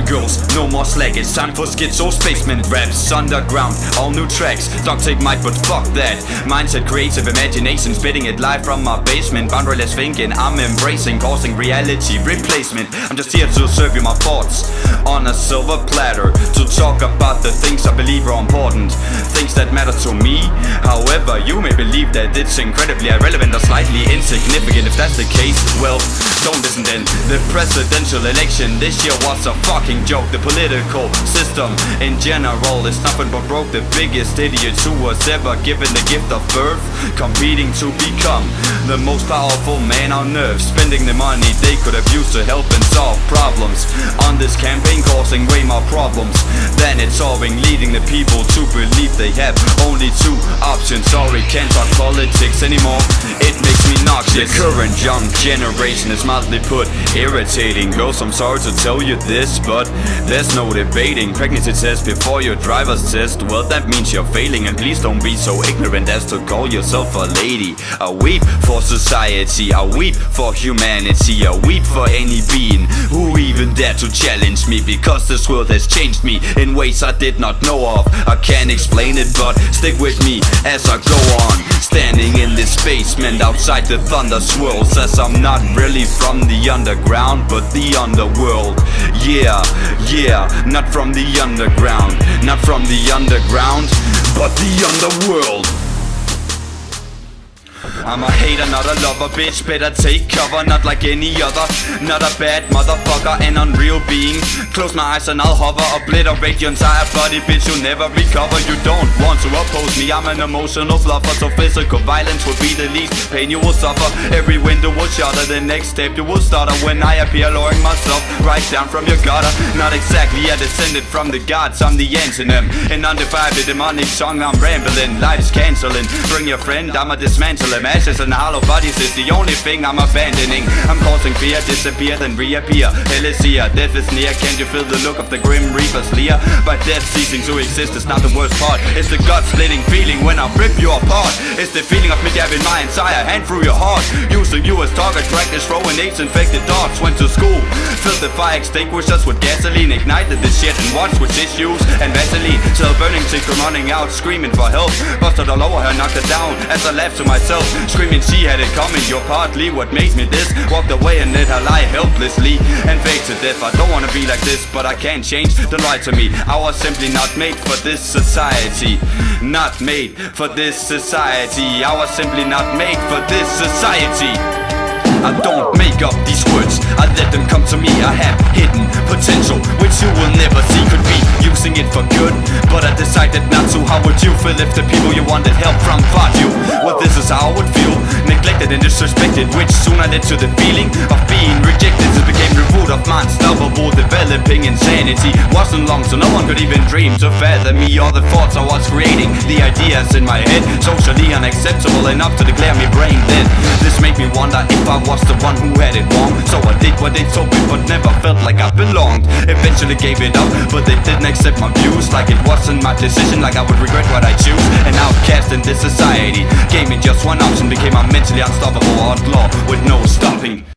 girls, no more slack. It's time for Schizo0o basement raps. Underground, all new tracks. Ducktape mic, but fuck that. Mindset, creative imagination, spitting it live from my basement. Boundaryless thinking, I'm embracing, causing reality replacement. I'm just here to serve you my thoughts on a silver platter, to talk about the things I believe are important, things that matter to me. However, you may believe that it's incredibly irrelevant or slightly insignificant. If that's the case, well, don't listen then. The presidential election this year was a fucking joke. The political system in general is nothing but broke. The biggest idiots who was ever given the gift of birth, competing to become the most powerful man on earth, spending the money they could have used to help and solve problems on this campaign, causing way more problems than it's solving, leading the people to believe they have only two options. Sorry, can't talk politics anymore, it makes me noxious. The current young generation is mildly put irritating. Girls, I'm sorry to tell you this, but there's no debating. Pregnancy test before your driver's test, well, that means you're failing. And please don't be so ignorant as to call yourself a lady. I weep for society, I weep for humanity, I weep for any being who even dare to challenge me, because this world has changed me in ways I did not know of. I can't explain it, but stick with me as I go on. Standing in this basement outside the thunder swirls, as I'm not really from the underground but the underworld. Yeah, not from the underground, not from the underground but the underworld. I'm a hater, not a lover, bitch, better take cover. Not like any other, not a bad motherfucker, an unreal being. Close my eyes and I'll hover, obliterate your entire body, bitch, you'll never recover. You don't want to oppose me, I'm an emotional fluffer, so physical violence will be the least pain you will suffer. Every window will shatter, the next step you will stutter when I appear, lowering myself right down from your gutter. Not exactly a descendant from the gods, I'm the antonym. An undefined demonic song, I'm rambling, life's canceling. Bring your friend, I'ma dismantle him. Ashes and hollow bodies is the only thing I'm abandoning. I'm causing fear, disappear, then reappear. Hell is here, death is near. Can't you feel the look of the grim reaper's leer? But death ceasing to exist is not the worst part. It's the gut-splitting feeling when I rip you apart. It's the feeling of me jabbing my entire hand through your heart, using you as target practice, throwing AIDS infected darts. Went to school, filled the fire extinguishers with gasoline, ignited the shit and watched with tissues and Vaseline. Still burning till running out, screaming for help. Busted all over her, knocked her down as I laughed to myself, screaming she had it coming. You're partly what made me this. Walked away and let her lie helplessly and fade to death. I don't wanna be like this, but I can't change. Don't lie to me, I was simply not made for this society. Not made for this society. I was simply not made for this society. I don't make up these words, I let them come to me. I have hidden potential which you will never see. Could be using it for good, but I decided not to. How would you feel if the people you wanted help from fought you? Well, this is how I would feel, neglected and disrespected, which soon I led to the feeling of being rejected. This became the root of my unstoppable developing insanity. Wasn't long, so no one could even dream to fathom me or the thoughts I was creating. The ideas in my head, socially unacceptable enough to declare me brain dead. This made me wonder if I was the one who had it wrong. So I did what they told me, but never felt like I belonged. Eventually gave it up, but they didn't accept my views, like it wasn't my decision, like I would regret what I choose. An outcast in this society, gave me just one option, became a mentally unstoppable outlaw with no stopping.